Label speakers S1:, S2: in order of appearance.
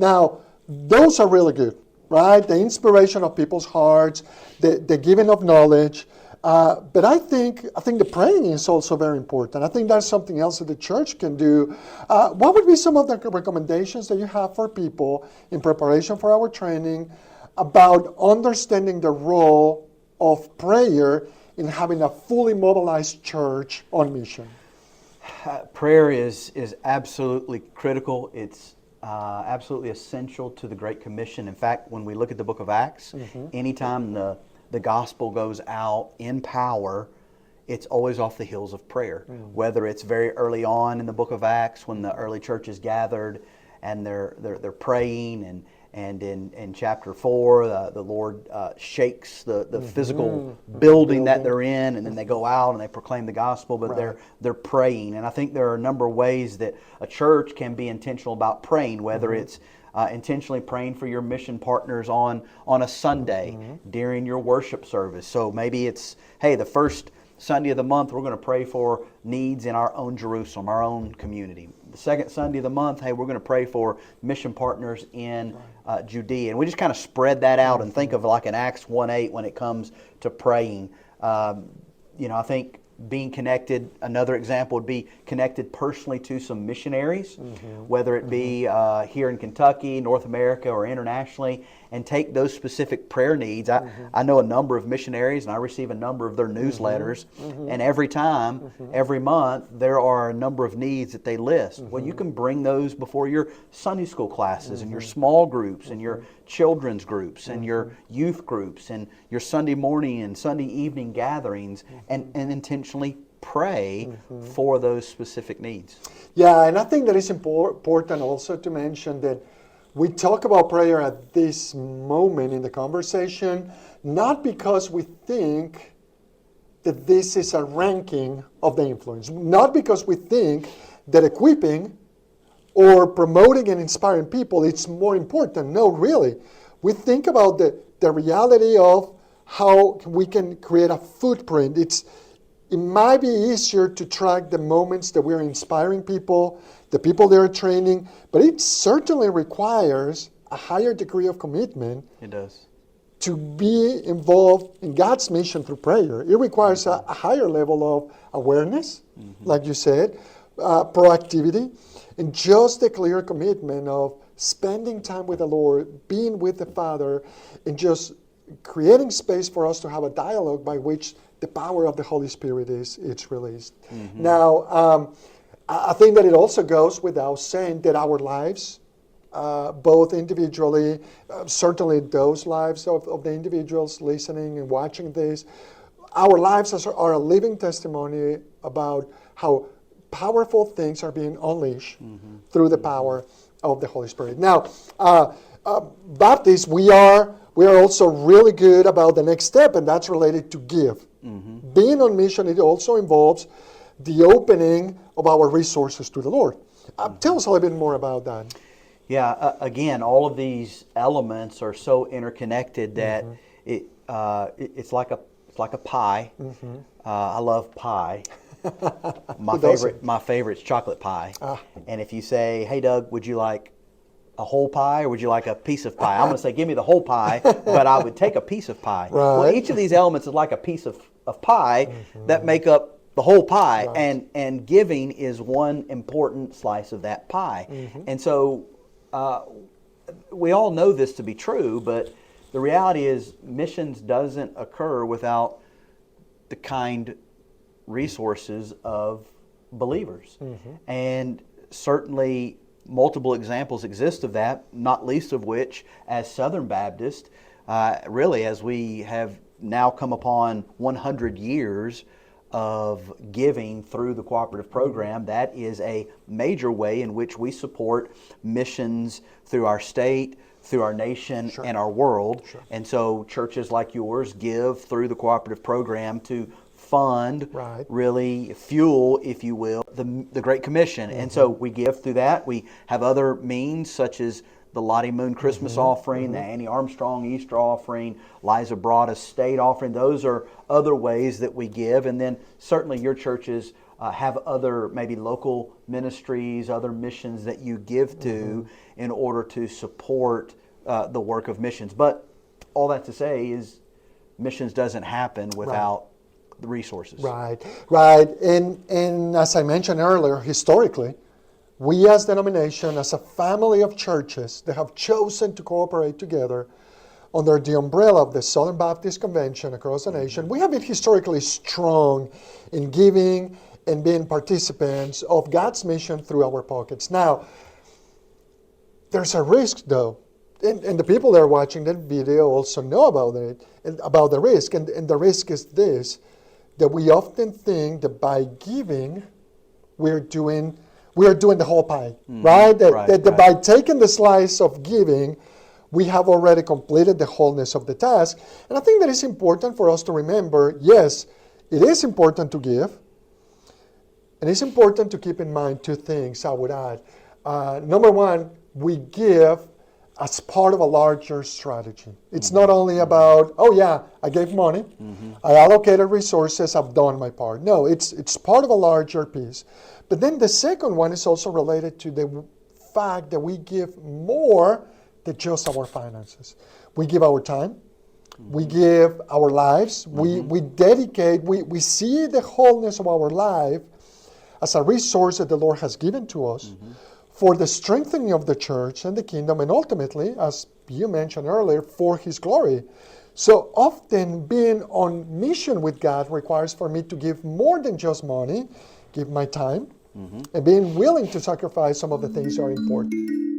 S1: Now, those are really good, right? The inspiration of people's hearts, the giving of knowledge. But I think the praying is also very important. I think that's something else that the church can do. What would be some of the recommendations that you have for people in preparation for our training about understanding the role of prayer in having a fully mobilized church on mission?
S2: Prayer is absolutely critical. It's absolutely essential to the Great Commission. In fact, when we look at the book of Acts, anytime the gospel goes out in power, it's always off the heels of prayer. Whether it's very early on in the book of Acts when the early church is gathered and they're praying, and in chapter 4 the Lord shakes the physical building that they're in, and then they go out and they proclaim the gospel, but they're praying. And I think there are a number of ways that a church can be intentional about praying, whether it's intentionally praying for your mission partners on a Sunday during your worship service. So maybe it's, hey, the first Sunday of the month, we're going to pray for needs in our own Jerusalem, our own community. The second Sunday of the month, hey, we're going to pray for mission partners in Judea. And we just kind of spread that out and think of like an Acts 1:8 when it comes to praying. I think being connected, another example would be connected personally to some missionaries, whether it be here in Kentucky, North America, or internationally, and take those specific prayer needs. I know a number of missionaries, and I receive a number of their newsletters, and every time, every month, there are a number of needs that they list. Well, you can bring those before your Sunday school classes and your small groups and your children's groups and your youth groups and your Sunday morning and Sunday evening gatherings, and intentionally pray for those specific needs.
S1: Yeah, and I think that it's important also to mention that we talk about prayer at this moment in the conversation, not because we think that this is a ranking of the influence, not because we think that equipping or promoting and inspiring people it's more important. No, really. We think about the reality of how we can create a footprint. It might be easier to track the moments that we're inspiring people, the people they're training, but it certainly requires a higher degree of commitment.
S2: It does.
S1: To be involved in God's mission through prayer. It requires a higher level of awareness, like you said, proactivity, and just a clear commitment of spending time with the Lord, being with the Father, and just creating space for us to have a dialogue by which the power of the Holy Spirit is released. Now, I think that it also goes without saying that our lives, both individually, certainly those lives of the individuals listening and watching this, our lives are a living testimony about how powerful things are being unleashed through the power of the Holy Spirit. Now, Baptists, we are also really good about the next step, and that's related to give. Being on mission, it also involves the opening of our resources to the Lord. Tell us a little bit more about that.
S2: Yeah, again, all of these elements are so interconnected that it's like a pie. I love pie. My favorite is chocolate pie. And if you say, "Hey, Doug, would you like a whole pie or would you like a piece of pie?" I'm going to say, "Give me the whole pie," but I would take a piece of pie.
S1: Right.
S2: Well, each of these elements is like a piece of pie that make up the whole pie, and giving is one important slice of that pie. And so we all know this to be true, but the reality is missions doesn't occur without the kind resources of believers. And certainly multiple examples exist of that, not least of which, as Southern Baptist, really as we have now come upon 100 years of giving through the cooperative program, that is a major way in which we support missions through our state, through our nation, and our world. And so churches like yours give through the cooperative program to fund, really fuel, if you will, the Great Commission. And so we give through that. We have other means such as the Lottie Moon Christmas offering, the Annie Armstrong Easter offering, Liza Broad Estate offering. Those are other ways that we give. And then certainly your church's have other maybe local ministries, other missions that you give to in order to support the work of missions. But all that to say is missions doesn't happen without the resources.
S1: Right. And as I mentioned earlier, historically, we as denomination, as a family of churches that have chosen to cooperate together under the umbrella of the Southern Baptist Convention across the nation, we have been historically strong in giving and being participants of God's mission through our pockets. Now, there's a risk though, and the people that are watching that video also know about it, and about the risk, and the risk is this, that we often think that by giving, we are doing the whole pie, right? That by taking the slice of giving, we have already completed the wholeness of the task. And I think that it's important for us to remember, yes, it is important to give, and it's important to keep in mind two things I would add. Number one, we give as part of a larger strategy. It's not only about, oh yeah, I gave money, I allocated resources, I've done my part. No, it's part of a larger piece. But then the second one is also related to the fact that we give more than just our finances. We give our time, we give our lives, we dedicate, we see the wholeness of our life as a resource that the Lord has given to us for the strengthening of the church and the kingdom, and ultimately, as you mentioned earlier, for His glory. So often being on mission with God requires for me to give more than just money, give my time, and being willing to sacrifice some of the things that are important.